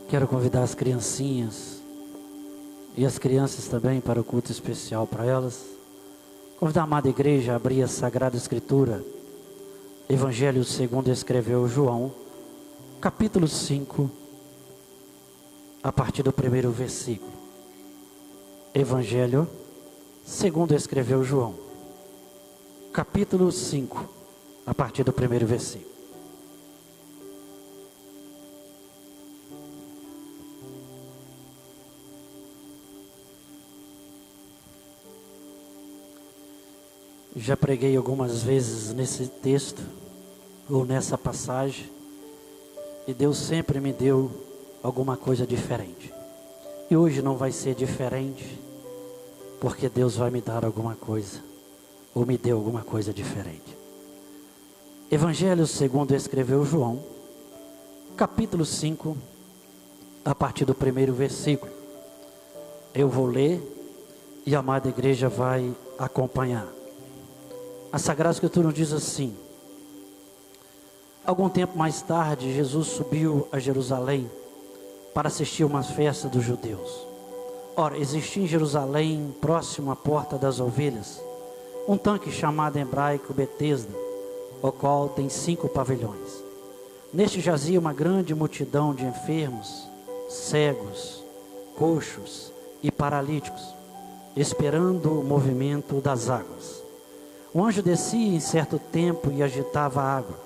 Quero convidar as criancinhas e as crianças também para o culto especial para elas. Convidar a amada igreja a abrir a Sagrada Escritura, Evangelho segundo escreveu João, capítulo 5, a partir do primeiro versículo. Evangelho segundo escreveu João, capítulo 5, a partir do primeiro versículo. Já preguei algumas vezes nesse texto, ou nessa passagem, e Deus sempre me deu alguma coisa diferente. E hoje não vai ser diferente, porque Deus vai me dar alguma coisa, ou me deu alguma coisa diferente. Evangelho segundo escreveu João, capítulo 5, a partir do primeiro versículo. Eu vou ler e a amada igreja vai acompanhar. A Sagrada Escritura nos diz assim: algum tempo mais tarde, Jesus subiu a Jerusalém para assistir uma festa dos judeus. Ora, existia em Jerusalém, próximo à porta das ovelhas, um tanque chamado em hebraico Betesda, o qual tem 5 pavilhões. Neste jazia uma grande multidão de enfermos, cegos, coxos e paralíticos, esperando o movimento das águas. O anjo descia em certo tempo e agitava a água.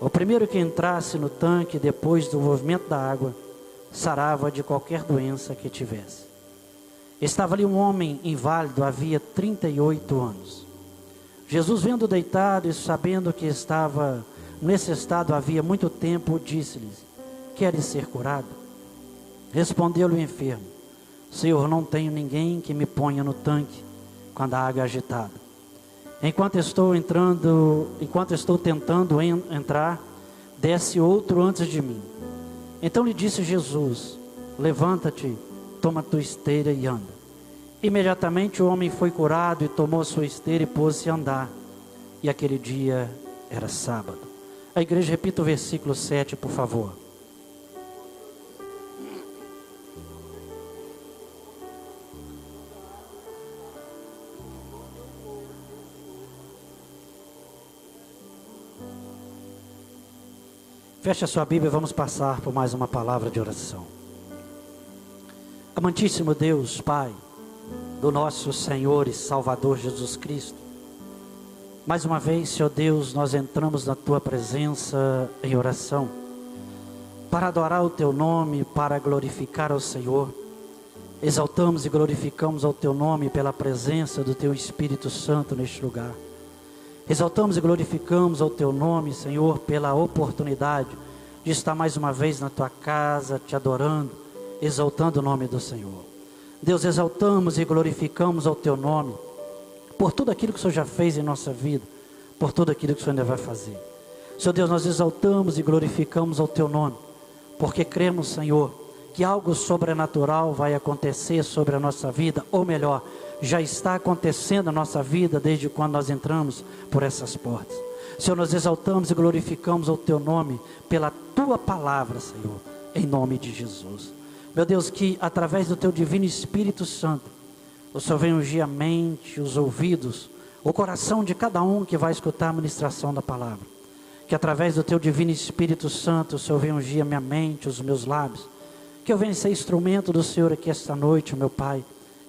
O primeiro que entrasse no tanque depois do movimento da água, sarava de qualquer doença que tivesse. Estava ali um homem inválido, havia 38 anos. Jesus, vendo deitado e sabendo que estava nesse estado havia muito tempo, disse-lhes: queres ser curado? Respondeu-lhe o enfermo: Senhor, não tenho ninguém que me ponha no tanque quando a água é agitada. Enquanto estou tentando entrar, desce outro antes de mim. Então lhe disse Jesus: levanta-te, toma tua esteira e anda. Imediatamente o homem foi curado e tomou sua esteira e pôs-se a andar. E aquele dia era sábado. A igreja repita o versículo 7, por favor. Feche a sua Bíblia e vamos passar por mais uma palavra de oração. Amantíssimo Deus, Pai, do nosso Senhor e Salvador Jesus Cristo, mais uma vez, Senhor Deus, nós entramos na Tua presença em oração, para adorar o Teu nome, para glorificar ao Senhor. Exaltamos e glorificamos ao Teu nome pela presença do Teu Espírito Santo neste lugar. Exaltamos e glorificamos ao Teu nome, Senhor, pela oportunidade de estar mais uma vez na Tua casa, Te adorando, exaltando o nome do Senhor. Deus, exaltamos e glorificamos ao Teu nome, por tudo aquilo que o Senhor já fez em nossa vida, por tudo aquilo que o Senhor ainda vai fazer. Senhor Deus, nós exaltamos e glorificamos ao Teu nome, porque cremos, Senhor, que algo sobrenatural vai acontecer sobre a nossa vida, ou melhor, já está acontecendo na nossa vida desde quando nós entramos por essas portas. Senhor, nós exaltamos e glorificamos o Teu nome pela Tua palavra, Senhor, em nome de Jesus. Meu Deus, que através do Teu divino Espírito Santo, o Senhor venha ungir a mente, os ouvidos, o coração de cada um que vai escutar a ministração da palavra. Que através do Teu divino Espírito Santo, o Senhor venha ungir a minha mente, os meus lábios. Que eu venha ser instrumento do Senhor aqui esta noite, meu Pai,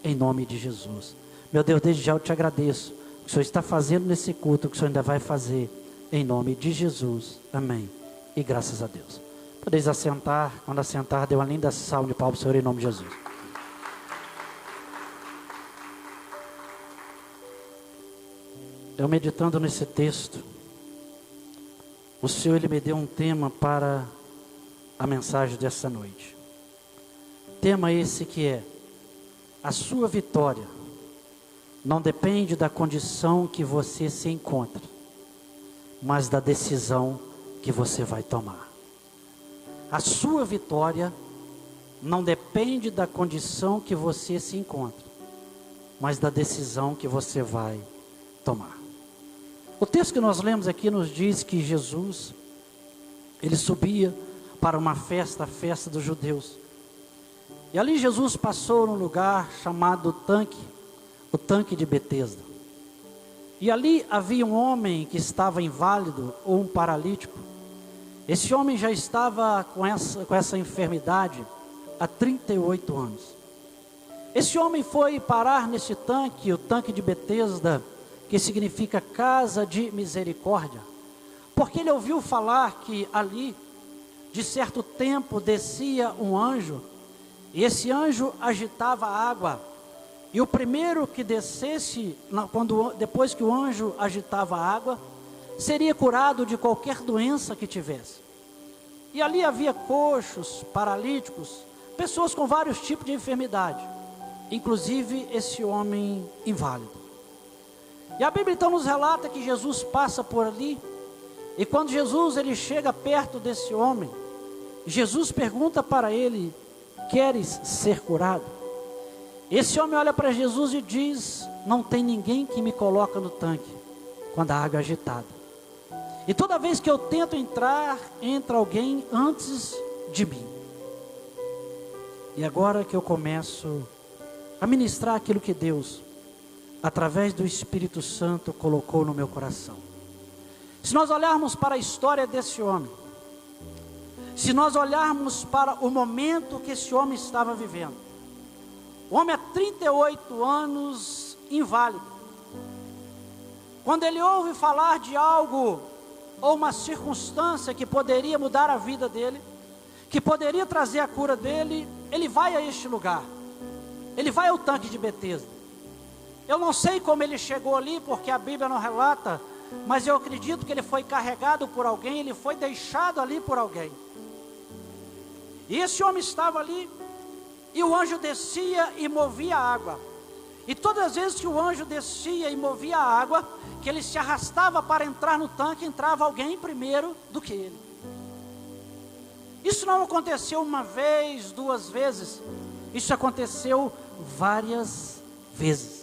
em nome de Jesus. Meu Deus, desde já eu Te agradeço o que o Senhor está fazendo nesse culto, o que o Senhor ainda vai fazer, em nome de Jesus. Amém. E graças a Deus. Podeis assentar. Quando assentar, dê uma linda salva de palmas ao Senhor, em nome de Jesus. Eu meditando nesse texto, o Senhor, Ele me deu um tema para a mensagem dessa noite. Tema esse que é: a sua vitória não depende da condição que você se encontra, mas da decisão que você vai tomar. A sua vitória não depende da condição que você se encontra, mas da decisão que você vai tomar. O texto que nós lemos aqui nos diz que Jesus, Ele subia para uma festa, a festa dos judeus. E ali Jesus passou num lugar chamado o tanque de Betesda. E ali havia um homem que estava inválido, ou um paralítico. Esse homem já estava com essa enfermidade há 38 anos. Esse homem foi parar nesse tanque, o tanque de Betesda, que significa casa de misericórdia, porque ele ouviu falar que ali, de certo tempo, descia um anjo, e esse anjo agitava a água, e o primeiro que descesse, depois que o anjo agitava a água, seria curado de qualquer doença que tivesse. E ali havia coxos, paralíticos, pessoas com vários tipos de enfermidade, inclusive esse homem inválido. E a Bíblia então nos relata que Jesus passa por ali, e quando Jesus ele chega perto desse homem, Jesus pergunta para ele: queres ser curado? Esse homem olha para Jesus e diz: não tem ninguém que me coloca no tanque quando a água é agitada. E toda vez que eu tento entrar, entra alguém antes de mim. E agora que eu começo a ministrar aquilo que Deus, através do Espírito Santo, colocou no meu coração. Se nós olharmos para a história desse homem, se nós olharmos para o momento que esse homem estava vivendo, o homem há 38 anos inválido, quando ele ouve falar de algo, ou uma circunstância que poderia mudar a vida dele, que poderia trazer a cura dele, ele vai a este lugar, ele vai ao tanque de Betesda. Eu não sei como ele chegou ali, porque a Bíblia não relata, mas eu acredito que ele foi carregado por alguém, ele foi deixado ali por alguém. E esse homem estava ali, e o anjo descia e movia a água. E todas as vezes que o anjo descia e movia a água, que ele se arrastava para entrar no tanque, entrava alguém primeiro do que ele. Isso não aconteceu uma vez, duas vezes, isso aconteceu várias vezes.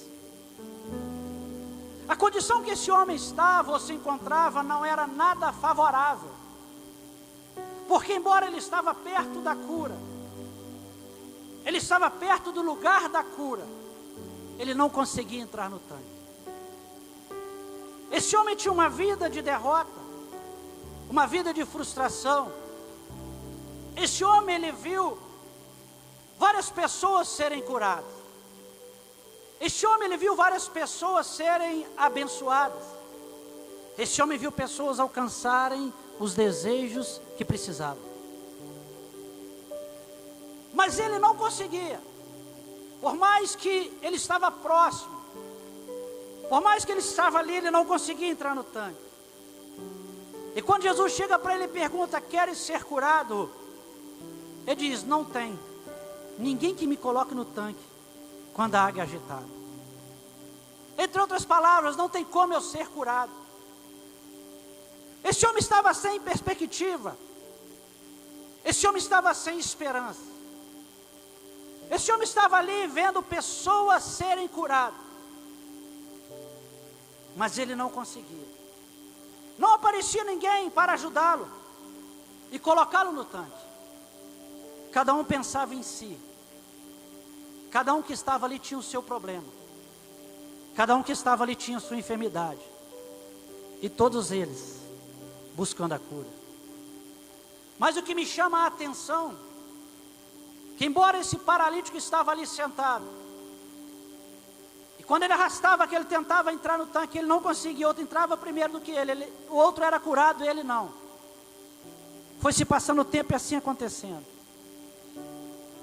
A condição que esse homem estava ou se encontrava não era nada favorável, porque embora ele estava perto da cura, ele estava perto do lugar da cura, ele não conseguia entrar no tanque. Esse homem tinha uma vida de derrota, uma vida de frustração. Esse homem, ele viu várias pessoas serem curadas. Esse homem, ele viu várias pessoas serem abençoadas. Esse homem viu pessoas alcançarem os desejos que precisavam. Mas ele não conseguia. Por mais que ele estava próximo, por mais que ele estava ali, ele não conseguia entrar no tanque. E quando Jesus chega para ele e pergunta: queres ser curado? Ele diz: não tem ninguém que me coloque no tanque quando a água é agitada. Entre outras palavras, não tem como eu ser curado. Esse homem estava sem perspectiva. Esse homem estava sem esperança. Esse homem estava ali vendo pessoas serem curadas, mas ele não conseguia. Não aparecia ninguém para ajudá-lo e colocá-lo no tanque. Cada um pensava em si. Cada um que estava ali tinha o seu problema. Cada um que estava ali tinha a sua enfermidade. E todos eles buscando a cura. Mas o que me chama a atenção, que embora esse paralítico estava ali sentado, e quando ele arrastava, que ele tentava entrar no tanque, ele não conseguia, o outro entrava primeiro do que ele, o outro era curado, ele não. Foi se passando o tempo e assim acontecendo.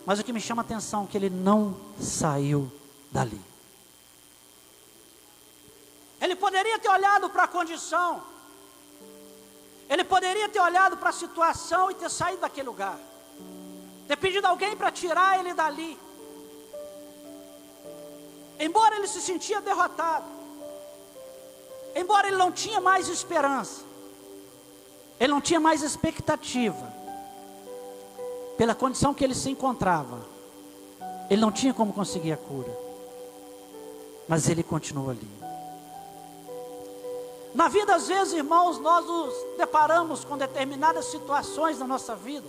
Mas o que me chama a atenção é que ele não saiu dali. Ele poderia ter olhado para a condição, ele poderia ter olhado para a situação e ter saído daquele lugar, ter pedido alguém para tirar ele dali. Embora ele se sentia derrotado, embora ele não tinha mais esperança, ele não tinha mais expectativa, pela condição que ele se encontrava, ele não tinha como conseguir a cura, mas ele continuou ali. Na vida, às vezes, irmãos, nós nos deparamos com determinadas situações na nossa vida,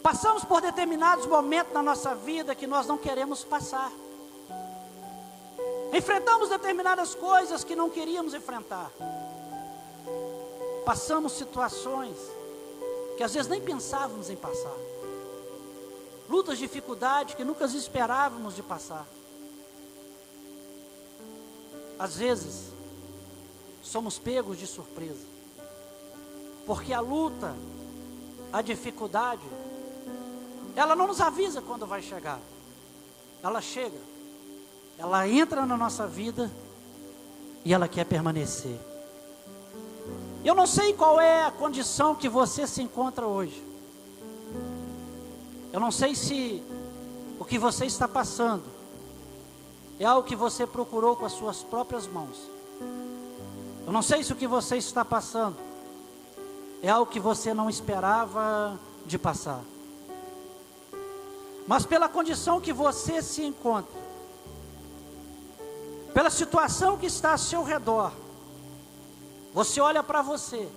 Passamos por determinados momentos na nossa vida que nós não queremos passar. Enfrentamos determinadas coisas que não queríamos enfrentar. Passamos situações que às vezes nem pensávamos em passar. Lutas, dificuldades que nunca esperávamos de passar. Às vezes, somos pegos de surpresa. Porque a luta, a dificuldade, ela não nos avisa quando vai chegar. Ela chega, ela entra na nossa vida e ela quer permanecer. Eu não sei qual é a condição que você se encontra hoje. Eu não sei se o que você está passando é algo que você procurou com as suas próprias mãos. Eu não sei se o que você está passando é algo que você não esperava de passar. Mas pela condição que você se encontra, pela situação que está ao seu redor, você olha para você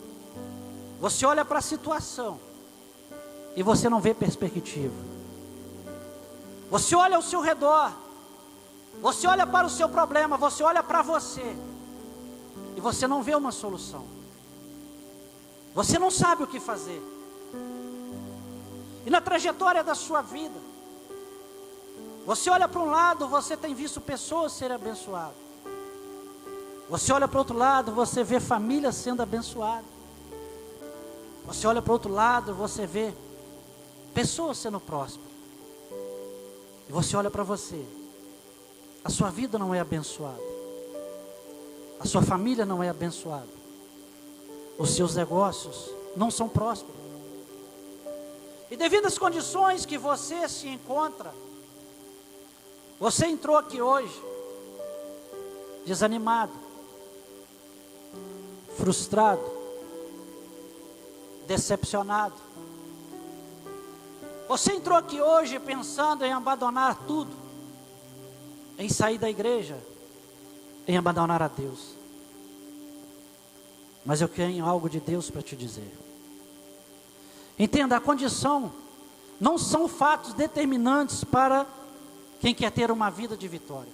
olha para a situação e você não vê perspectiva. Você olha ao seu redor, você olha para o seu problema, você olha para você e você não vê uma solução. Você não sabe o que fazer. E na trajetória da sua vida, você olha para um lado, você tem visto pessoas serem abençoadas. Você olha para o outro lado, você vê famílias sendo abençoadas. Você olha para o outro lado, você vê pessoas sendo prósperas. E você olha para você. A sua vida não é abençoada. A sua família não é abençoada. Os seus negócios não são prósperos. E devido às condições que você se encontra, você entrou aqui hoje desanimado, frustrado, decepcionado. Você entrou aqui hoje pensando em abandonar tudo, em sair da igreja, em abandonar a Deus. Mas eu tenho algo de Deus para te dizer. Entenda, a condição não são fatos determinantes para quem quer ter uma vida de vitória.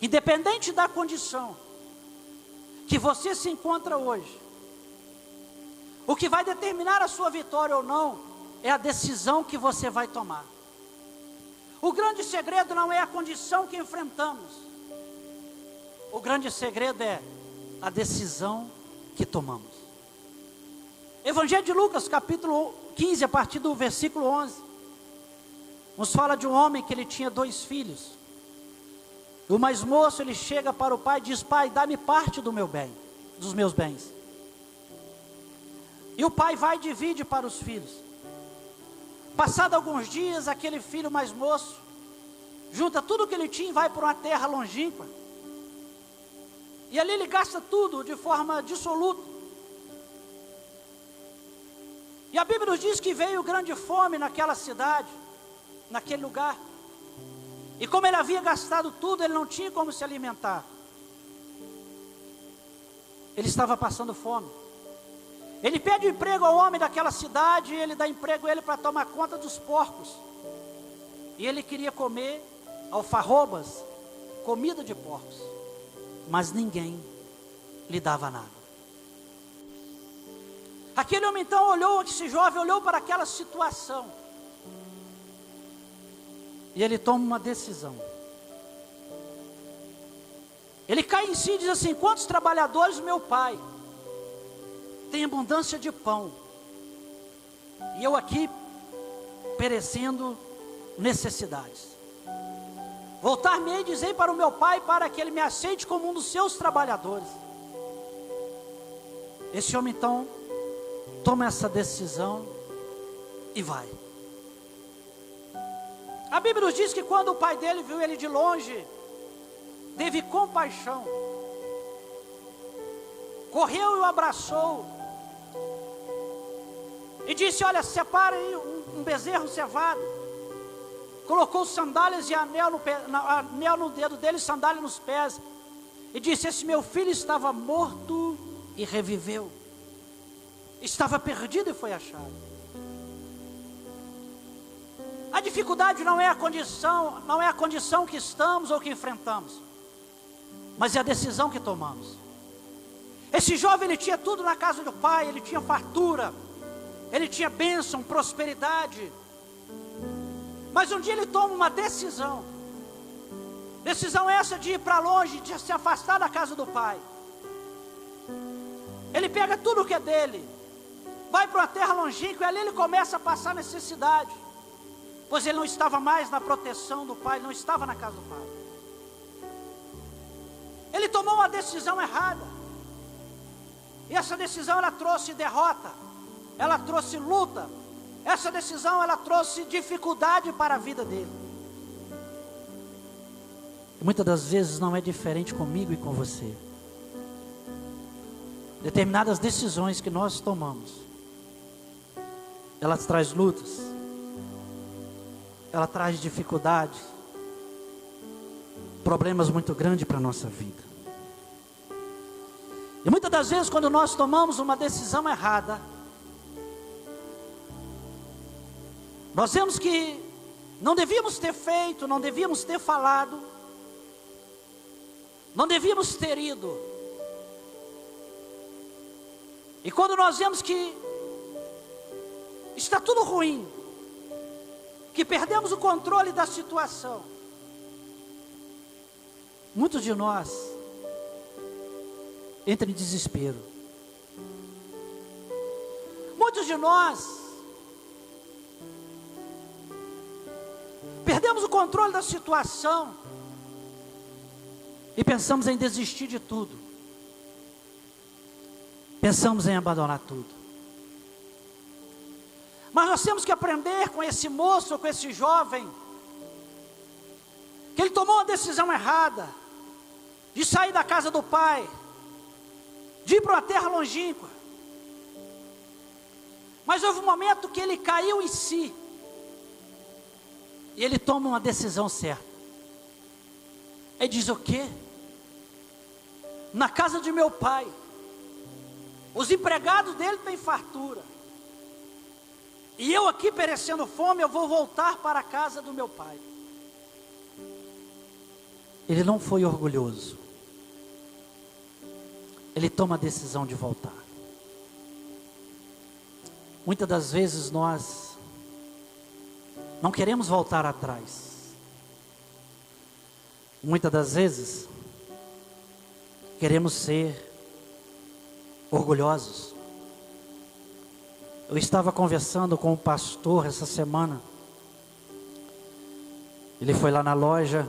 Independente da condição que você se encontra hoje, o que vai determinar a sua vitória ou não é a decisão que você vai tomar. O grande segredo não é a condição que enfrentamos. O grande segredo é a decisão que tomamos. Evangelho de Lucas, capítulo 15, a partir do versículo 11, nos fala de um homem que ele tinha 2 filhos. O mais moço, ele chega para o pai e diz: pai, dá-me parte do meu bem, dos meus bens. E o pai vai e divide para os filhos. Passado alguns dias, aquele filho mais moço junta tudo que ele tinha e vai para uma terra longínqua. E ali ele gasta tudo de forma dissoluta. E a Bíblia nos diz que veio grande fome naquela cidade, naquele lugar. E como ele havia gastado tudo, ele não tinha como se alimentar. Ele estava passando fome. Ele pede um emprego ao homem daquela cidade, e ele dá emprego a ele para tomar conta dos porcos. E ele queria comer alfarrobas, comida de porcos. Mas ninguém lhe dava nada. Aquele homem então olhou, esse jovem olhou para aquela situação. E ele toma uma decisão. Ele cai em si e diz assim: quantos trabalhadores meu pai tem abundância de pão, e eu aqui perecendo necessidades. Voltar-me-ei e dizer para o meu pai, para que ele me aceite como um dos seus trabalhadores. Esse homem então toma essa decisão e vai. A Bíblia nos diz que quando o pai dele viu ele de longe, teve compaixão, correu e o abraçou e disse: olha, separa aí um bezerro cevado. Colocou sandálias e anel no dedo dele, sandália nos pés, e disse: esse meu filho estava morto e reviveu, estava perdido e foi achado. A dificuldade não é a condição que estamos ou que enfrentamos, mas é a decisão que tomamos. Esse jovem, ele tinha tudo na casa do pai, ele tinha fartura, ele tinha bênção, prosperidade. Mas um dia ele toma uma decisão. Decisão essa de ir para longe, de se afastar da casa do pai. Ele pega tudo o que é dele, vai para uma terra longínqua, e ali ele começa a passar necessidade, pois ele não estava mais na proteção do pai, não estava na casa do pai. Ele tomou uma decisão errada, e essa decisão ela trouxe derrota, ela trouxe luta, essa decisão ela trouxe dificuldade para a vida dele. E muitas das vezes não é diferente comigo e com você. Determinadas decisões que nós tomamos, elas trazem lutas, ela traz dificuldades, problemas muito grandes para a nossa vida. E muitas das vezes quando nós tomamos uma decisão errada, nós vemos que não devíamos ter feito, não devíamos ter falado, não devíamos ter ido. E quando nós vemos que está tudo ruim, que perdemos o controle da situação, muitos de nós entram em desespero. Muitos de nós perdemos o controle da situação e pensamos em desistir de tudo. Pensamos em abandonar tudo. Mas nós temos que aprender com esse moço, com esse jovem, que ele tomou uma decisão errada, de sair da casa do pai, de ir para uma terra longínqua. Mas houve um momento que ele caiu em si, e ele toma uma decisão certa. Ele diz: o quê? Na casa de meu pai, os empregados dele têm fartura, e eu aqui perecendo fome, eu vou voltar para a casa do meu pai. Ele não foi orgulhoso, ele toma a decisão de voltar. Muitas das vezes nós não queremos voltar atrás. Muitas das vezes queremos ser orgulhosos. Eu estava conversando com um pastor essa semana. Ele foi lá na loja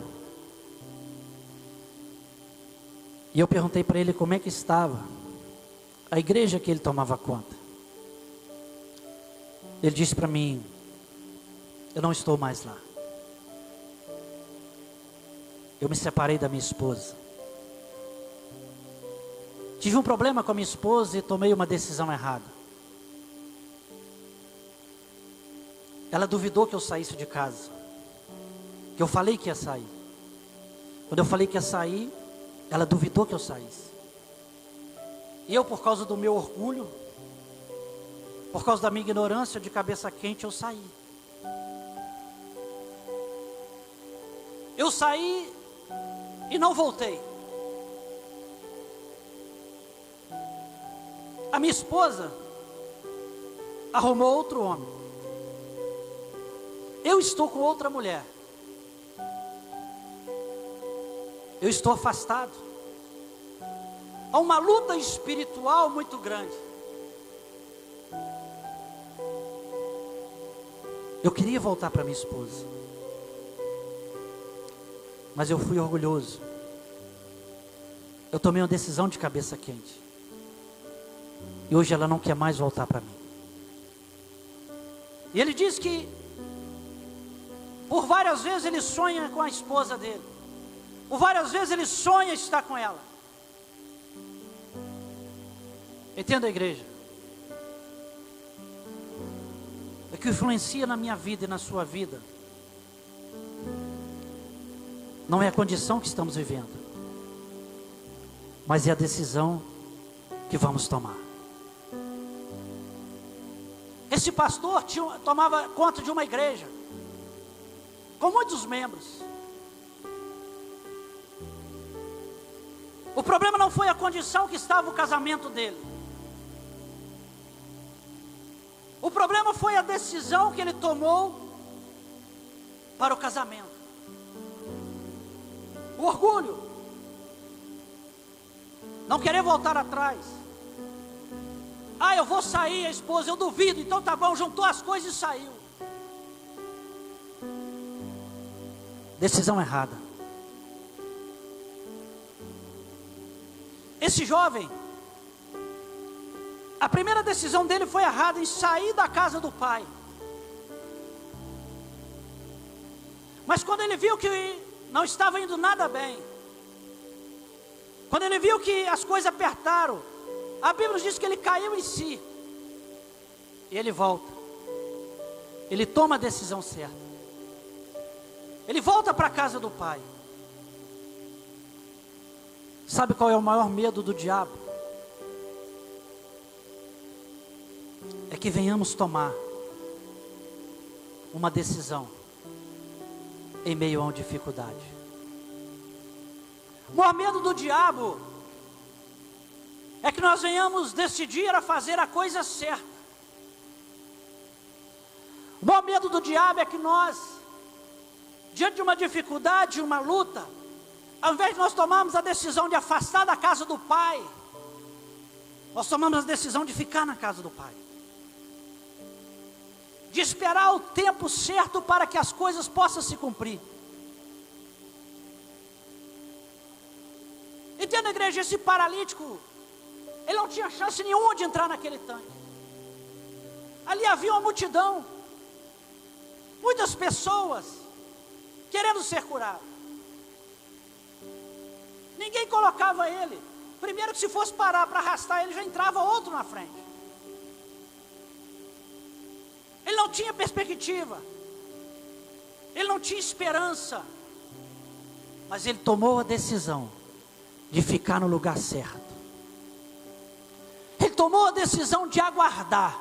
e eu perguntei para ele como é que estava a igreja que ele tomava conta. Ele disse para mim: eu não estou mais lá. Eu me separei da minha esposa. Tive um problema com a minha esposa e tomei uma decisão errada. Ela duvidou que eu saísse de casa, que eu falei que ia sair. Quando eu falei que ia sair, ela duvidou que eu saísse. E eu, por causa do meu orgulho, por causa da minha ignorância, de cabeça quente, eu saí. Eu saí e não voltei. A minha esposa arrumou outro homem. Eu estou com outra mulher. Eu estou afastado. Há uma luta espiritual muito grande. Eu queria voltar para minha esposa, mas eu fui orgulhoso. Eu tomei uma decisão de cabeça quente. E hoje ela não quer mais voltar para mim. E ele diz que por várias vezes ele sonha com a esposa dele. Por várias vezes ele sonha estar com ela. Entenda, a igreja. É que influencia na minha vida e na sua vida não é a condição que estamos vivendo, mas é a decisão que vamos tomar. Esse pastor tomava conta de uma igreja. com muitos membros. O problema não foi a condição que estava o casamento dele. O problema foi a decisão que ele tomou para o casamento. O orgulho. Não querer voltar atrás. Ah, eu vou sair, a esposa, eu duvido, então tá bom, juntou as coisas e saiu. Decisão errada. Esse jovem, a primeira decisão dele foi errada, em sair da casa do pai. Mas quando ele viu que não estava indo nada bem, quando ele viu que as coisas apertaram, a Bíblia diz que ele caiu em si. E ele volta. Ele toma a decisão certa. Ele volta para a casa do pai. Sabe qual é o maior medo do diabo? É que venhamos tomar uma decisão em meio a uma dificuldade. O maior medo do diabo é que nós venhamos decidir a fazer a coisa certa. O maior medo do diabo é que nós, diante de uma dificuldade, uma luta, ao invés de nós tomarmos a decisão de afastar da casa do pai, nós tomamos a decisão de ficar na casa do pai, de esperar o tempo certo para que as coisas possam se cumprir. Entenda, igreja, esse paralítico, ele não tinha chance nenhuma de entrar naquele tanque. Ali havia uma multidão, muitas pessoas querendo ser curadas. Ninguém colocava ele. Primeiro que se fosse parar para arrastar ele, já entrava outro na frente. Ele não tinha perspectiva, ele não tinha esperança, mas ele tomou a decisão de ficar no lugar certo. Ele tomou a decisão de aguardar.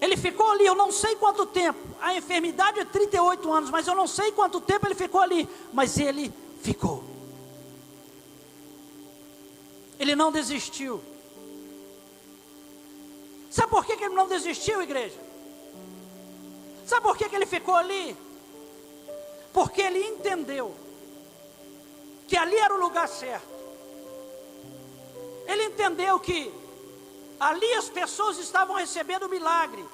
Ele ficou ali, eu não sei quanto tempo. A enfermidade é 38 anos, mas eu não sei quanto tempo ele ficou ali. Mas ele ficou. Ele não desistiu. Sabe por que ele não desistiu, igreja? Sabe por que ele ficou ali? Porque ele entendeu que ali era o lugar certo. Ele entendeu que ali as pessoas estavam recebendo milagre,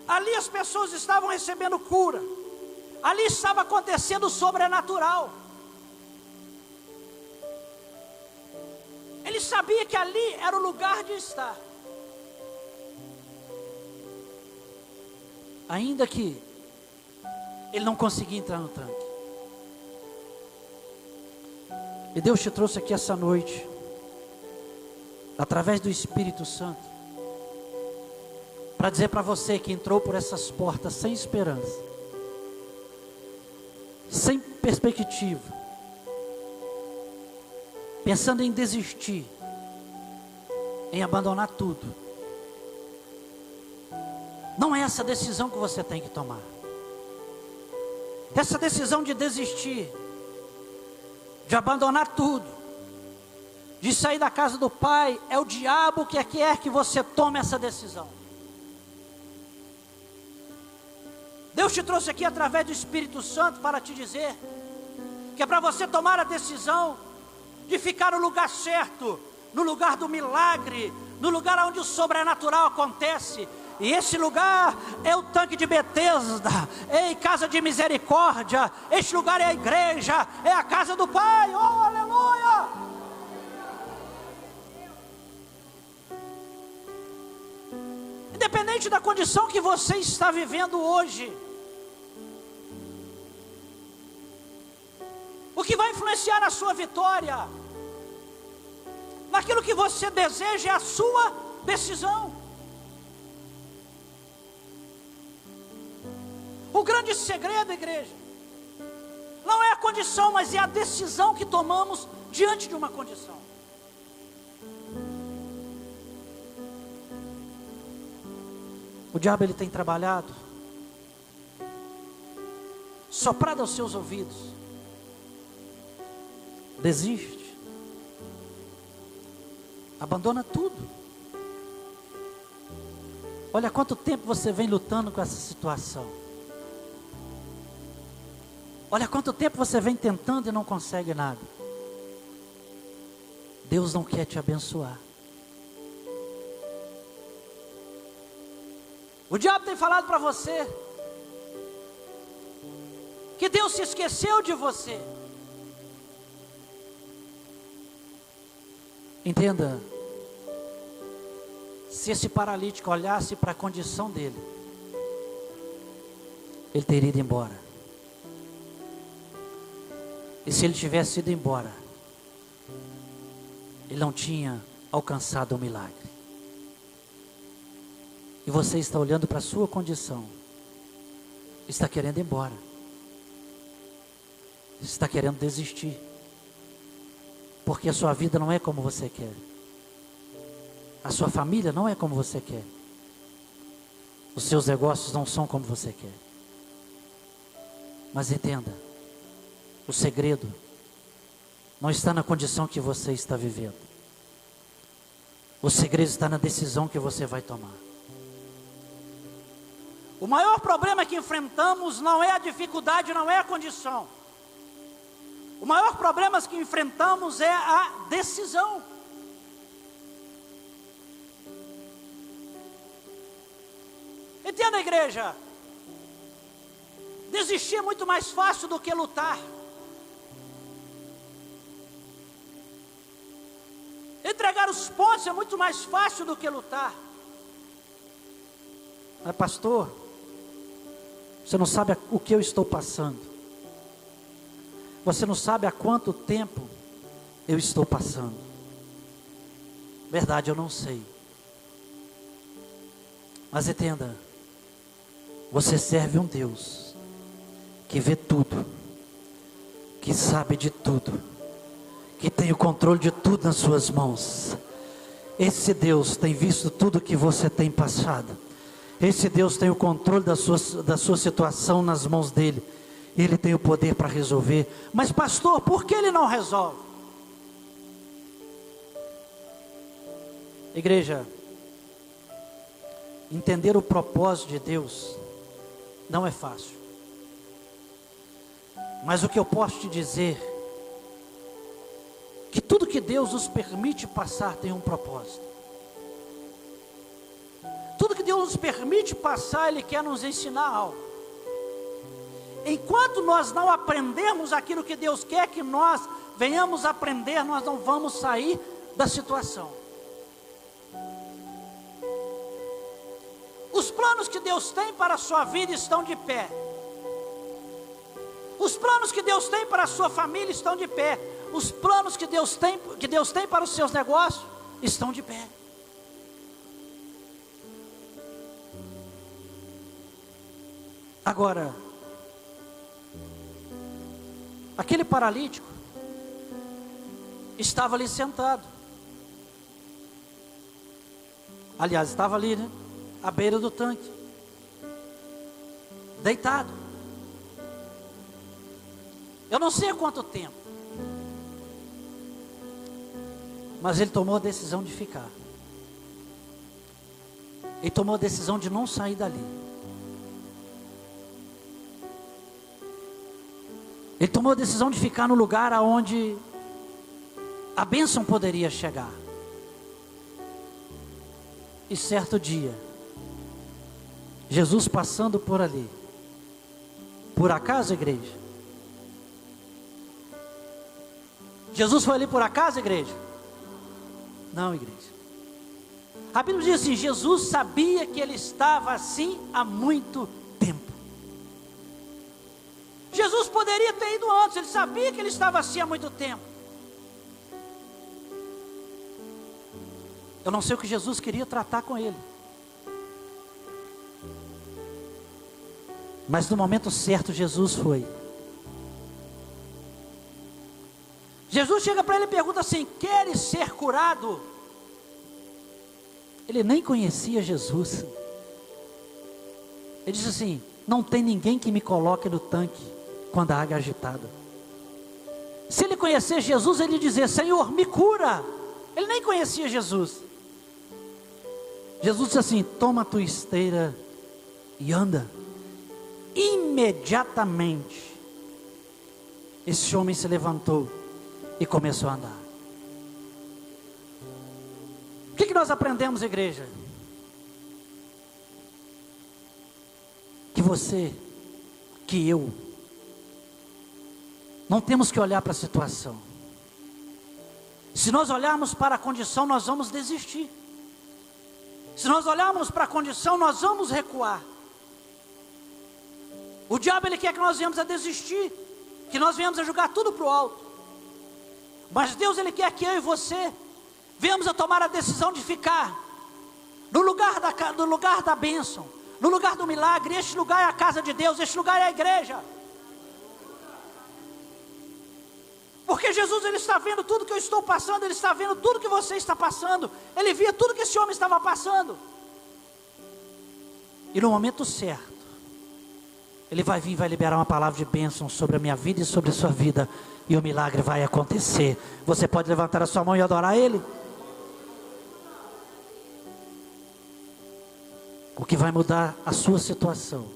ali as pessoas estavam recebendo cura, ali estava acontecendo o sobrenatural. Ele sabia que ali era o lugar de estar. Ainda que ele não conseguia entrar no tanque. E Deus te trouxe aqui essa noite, através do Espírito Santo, para dizer para você que entrou por essas portas sem esperança, sem perspectiva, pensando em desistir, em abandonar tudo. Não é essa decisão que você tem que tomar. Essa decisão de desistir, de abandonar tudo, de sair da casa do pai, é o diabo que quer que você tome essa decisão. Deus te trouxe aqui através do Espírito Santo para te dizer que é para você tomar a decisão de ficar no lugar certo, no lugar do milagre, no lugar onde o sobrenatural acontece. E esse lugar é o tanque de Betesda, é a casa de misericórdia. Este lugar é a igreja, é a casa do Pai. Oh, aleluia! Independente da condição que você está vivendo hoje, o que vai influenciar na sua vitória, naquilo que você deseja, é a sua decisão. O grande segredo, igreja, não é a condição, mas é a decisão que tomamos diante de uma condição. O diabo, ele tem trabalhado soprada aos seus ouvidos. Desiste. Abandona tudo. Olha quanto tempo você vem lutando com essa situação. Olha quanto tempo você vem tentando e não consegue nada. Deus não quer te abençoar. O diabo tem falado para você que Deus se esqueceu de você. Entenda, se esse paralítico olhasse para a condição dele, ele teria ido embora. E se ele tivesse ido embora, ele não tinha alcançado o milagre. E você está olhando para a sua condição, está querendo ir embora, está querendo desistir, porque a sua vida não é como você quer, a sua família não é como você quer, os seus negócios não são como você quer. Mas entenda, o segredo não está na condição que você está vivendo, o segredo está na decisão que você vai tomar. O maior problema que enfrentamos não é a dificuldade, não é a condição. O maior problema que enfrentamos é a decisão. Entenda, igreja, desistir é muito mais fácil do que lutar. Entregar os pontos é muito mais fácil do que lutar. Mas pastor, você não sabe o que eu estou passando. Você não sabe há quanto tempo eu estou passando. Verdade, eu não sei. Mas entenda, você serve um Deus que vê tudo, que sabe de tudo, que tem o controle de tudo nas suas mãos. Esse Deus tem visto tudo que você tem passado. Esse Deus tem o controle da sua situação nas mãos dele. Ele tem o poder para resolver. Mas pastor, por que ele não resolve? Igreja, entender o propósito de Deus não é fácil. Mas o que eu posso te dizer, que tudo que Deus nos permite passar tem um propósito. Tudo que Deus nos permite passar, Ele quer nos ensinar algo. Enquanto nós não aprendermos aquilo que Deus quer que nós venhamos aprender, nós não vamos sair da situação. Os planos que Deus tem para a sua vida estão de pé. Os planos que Deus tem para a sua família estão de pé. Os planos que Deus tem para os seus negócios estão de pé. Agora, aquele paralítico estava ali sentado. Aliás, estava ali, né? À beira do tanque, deitado. Eu não sei há quanto tempo, mas ele tomou a decisão de ficar. Ele tomou a decisão de não sair dali. Ele tomou a decisão de ficar no lugar aonde a bênção poderia chegar. E certo dia, Jesus passando por ali, por acaso, igreja? Jesus foi ali por acaso, igreja? Não, igreja. A Bíblia diz assim: Jesus sabia que ele estava assim há muito tempo. Jesus poderia ter ido antes, ele sabia que ele estava assim há muito tempo. Eu não sei o que Jesus queria tratar com ele, mas no momento certo Jesus foi. Jesus chega para ele e pergunta assim: queres ser curado? Ele nem conhecia Jesus. Ele disse assim: não tem ninguém que me coloque no tanque. quando a água é agitada. Se ele conhecer Jesus, ele dizer: Senhor, me cura. Ele nem conhecia Jesus. Jesus disse assim: toma a tua esteira e anda. Imediatamente esse homem se levantou e começou a andar. O que nós aprendemos, igreja? Que você, que eu, não temos que olhar para a situação. Se nós olharmos para a condição, nós vamos desistir. Se nós olharmos para a condição, nós vamos recuar. O diabo, ele quer que nós venhamos a desistir, que nós venhamos a jogar tudo para o alto. Mas Deus, ele quer que eu e você venhamos a tomar a decisão de ficar no lugar da bênção, no lugar do milagre. Este lugar é a casa de Deus, este lugar é a igreja. Porque Jesus, ele está vendo tudo que eu estou passando, ele está vendo tudo que você está passando, ele via tudo que esse homem estava passando. E no momento certo, ele vai vir e vai liberar uma palavra de bênção sobre a minha vida e sobre a sua vida, e o milagre vai acontecer. Você pode levantar a sua mão e adorar Ele? O que vai mudar a sua situação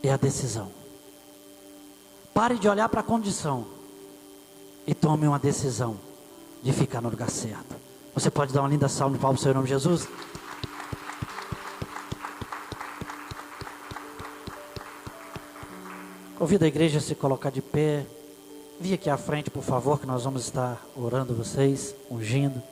é a decisão. Pare de olhar para a condição e tome uma decisão de ficar no lugar certo. Você pode dar uma linda salva de palmas para o seu nome, Jesus? Convido a igreja a se colocar de pé. Vem aqui à frente, por favor, que nós vamos estar orando vocês, ungindo.